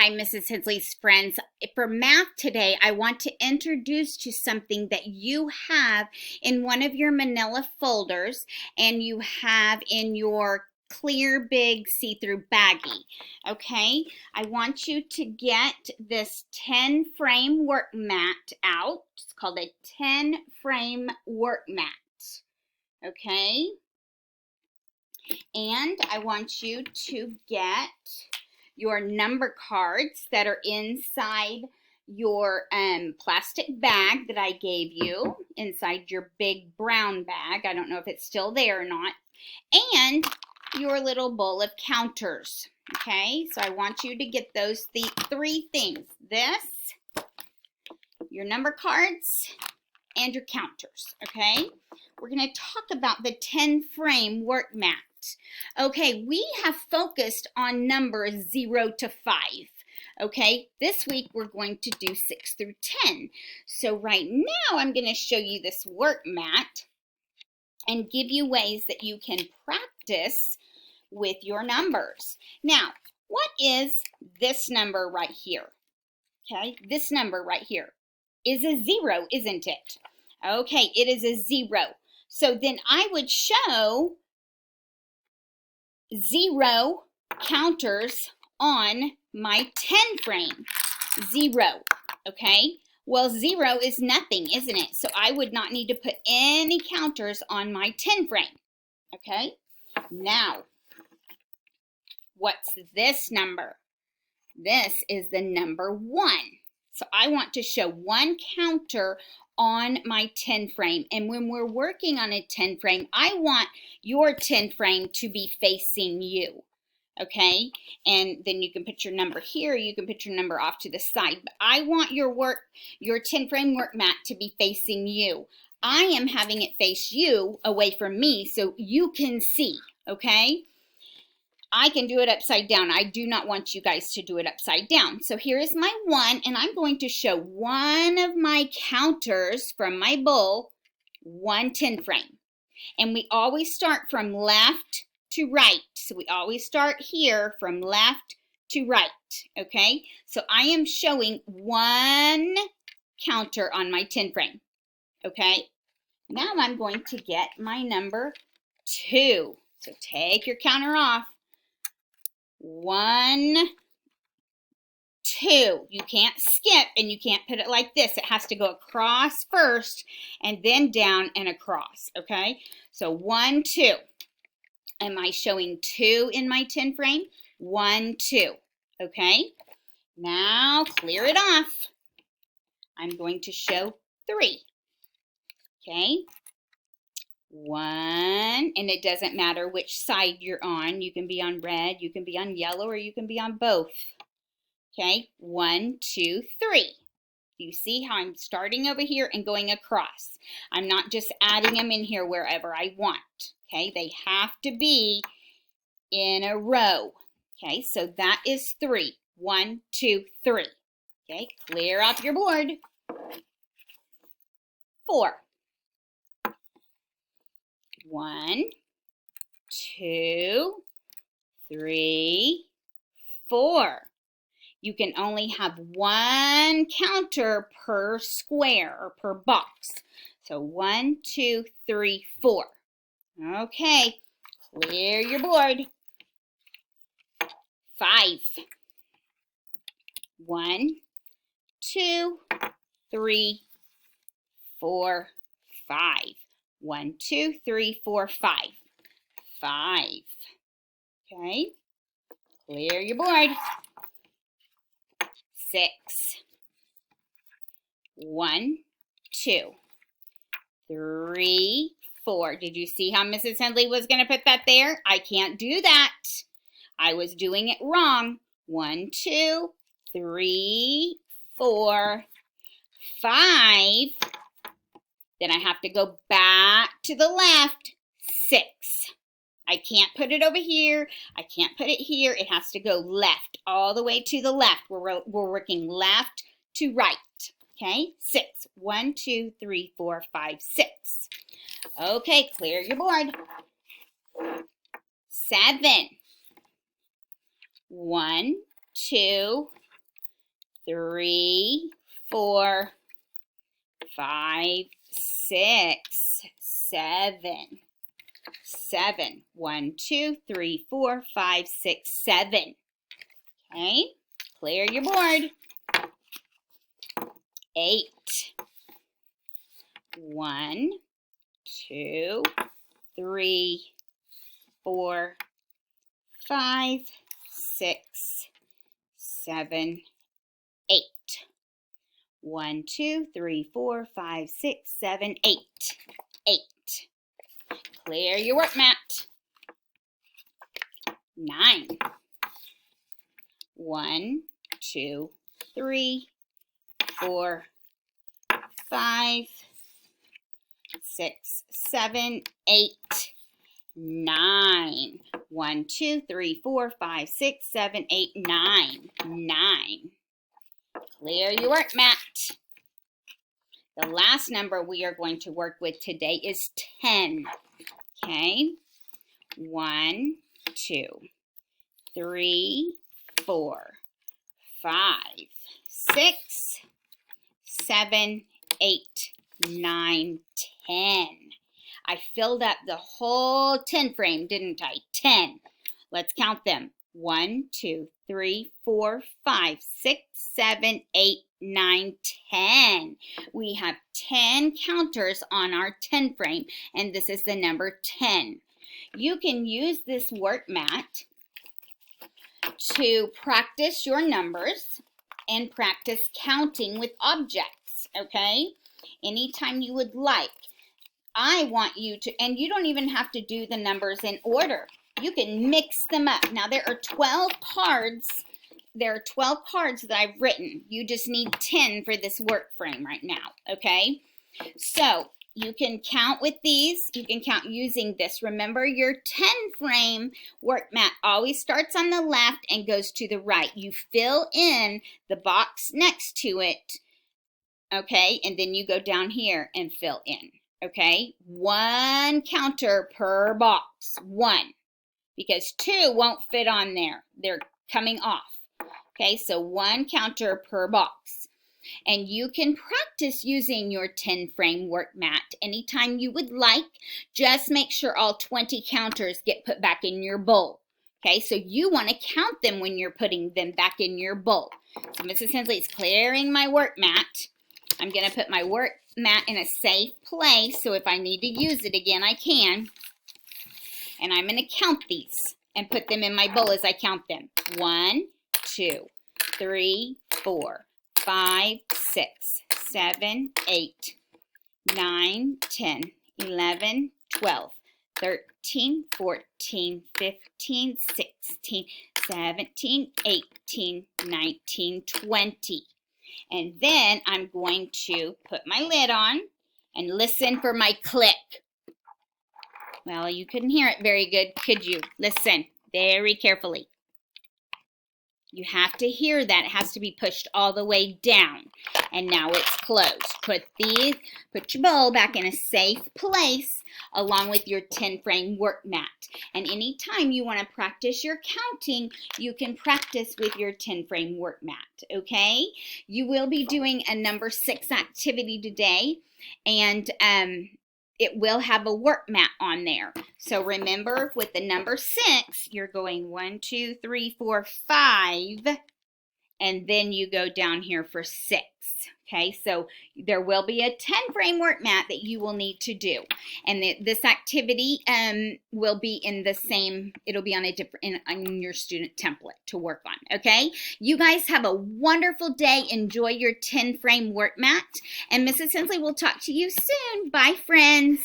Hi, Mrs. Hensley's friends. For math today, I want to introduce to something that you have in one of your manila folders and you have in your clear, big, see-through baggie. Okay, I want you to get this 10-frame work mat out. It's called a 10-frame work mat. Okay, and I want you to get your number cards that are inside your plastic bag that I gave you, inside your big brown bag. I don't know if it's still there or not. And your little bowl of counters. Okay, so I want you to get those three things. This, your number cards, and your counters. Okay, we're going to talk about the 10-frame work mat. Okay, we have focused on numbers 0 to 5. Okay, this week we're going to do 6 through 10. So right now I'm going to show you this work mat and give you ways that you can practice with your numbers. Now, what is this number right here? Okay, this number right here is a 0, isn't it? Okay, it is a 0. So then I would show 0 counters on my 10-frame. 0, okay? Well, 0 is nothing, isn't it? So I would not need to put any counters on my 10-frame, okay? Now, what's this number? This is the number 1. So I want to show 1 counter on my 10-frame. And when we're working on a 10-frame, I want your 10-frame to be facing you, okay? And then you can put your number here, you can put your number off to the side. But I want your 10-frame work mat to be facing you. I am having it face you away from me so you can see, okay? I can do it upside down. I do not want you guys to do it upside down. So here is my 1, and I'm going to show one of my counters from my bowl, 1 10-frame. And we always start from left to right. So we always start here from left to right, okay? So I am showing 1 counter on my 10-frame, okay? Now I'm going to get my number 2. So take your counter off. 1, 2. You can't skip and you can't put it like this. It has to go across first and then down and across, okay? So 1, 2. Am I showing 2 in my 10-frame? 1, 2, okay? Now clear it off. I'm going to show 3, okay? 1, and it doesn't matter which side you're on. You can be on red, you can be on yellow, or you can be on both. Okay, 1, 2, 3. You see how I'm starting over here and going across. I'm not just adding them in here wherever I want. Okay, they have to be in a row. Okay, so that is 3. 1, 2, 3. Okay, clear off your board. 4. 1, 2, 3, 4. You can only have 1 counter per square or per box. So 1, 2, 3, 4. Okay, clear your board. 5. 1, 2, 3, 4, 5. 1, 2, 3, 4, 5. 5. Okay, clear your board. 6. 1, 2, 3, 4. Did you see how Mrs. Hensley was going to put that there? I can't do that. I was doing it wrong. 1, 2, 3, 4, 5. Then I have to go back to the left. 6. I can't put it over here. I can't put it here. It has to go left, all the way to the left. We're working left to right. Okay, 6. 1, 2, 3, 4, 5, 6. Okay, clear your board. 7. 1, 2, 3, 4, 5, 6, 7. 7. 1, 2, 3, 4, 5, 6, 7. Okay, clear your board. 8. 1, 2, 3, 4, 5, 6, 7, 8. 1, 2, 3, 4, 5, 6, 7, 8. 8. Clear your work mat. 9. 1, 2, 3, 4, 5, 6, 7, 8, 9. 1, 2, 3, 4, 5, 6, 7, 8, 9. 9. Clear your work mat. The last number we are going to work with today is 10. Okay? 1, 2, 3, 4, 5, 6, 7, 8, 9, 10. I filled up the whole 10 frame, didn't I? 10. Let's count them. 1, 2, 3, 4, 5, 6, 7, 8, 9, 10. We have 10 counters on our 10 frame, and this is the number 10. You can use this work mat to practice your numbers and practice counting with objects, okay? Anytime you would like. I want you to, and you don't even have to do the numbers in order. You can mix them up. Now there are 12 cards. There are 12 cards that I've written. You just need 10 for this work frame right now, okay? So you can count with these. You can count using this. Remember, your 10 frame work mat always starts on the left and goes to the right. You fill in the box next to it, okay? And then you go down here and fill in, okay? 1 counter per box. 1. Because 2 won't fit on there. They're coming off. Okay, so 1 counter per box. And you can practice using your 10 frame work mat anytime you would like. Just make sure all 20 counters get put back in your bowl. Okay, so you want to count them when you're putting them back in your bowl. So Mrs. Hensley is clearing my work mat. I'm going to put my work mat in a safe place, so if I need to use it again, I can. And I'm going to count these and put them in my bowl as I count them. 1, 2, 3, 4, 5, 6, 7, 8, 9, 10, 11, 12, 13, 14, 15, 16, 17, 18, 19, 20. And then I'm going to put my lid on and listen for my click. Well, you couldn't hear it very good, could you? Listen very carefully. You have to hear that. It has to be pushed all the way down. And now it's closed. Put your bowl back in a safe place along with your 10 frame work mat. And anytime you want to practice your counting, you can practice with your 10 frame work mat, okay? You will be doing a number 6 activity today, and it will have a work mat on there. So remember, with the number 6, you're going 1, 2, 3, 4, 5, and then you go down here for 6. Okay, so there will be a 10 frame work mat that you will need to do. And this activity will be in the same, it'll be on a different, on your student template to work on, okay? You guys have a wonderful day. Enjoy your 10 frame work mat. And Mrs. Hensley will talk to you soon. Bye, friends.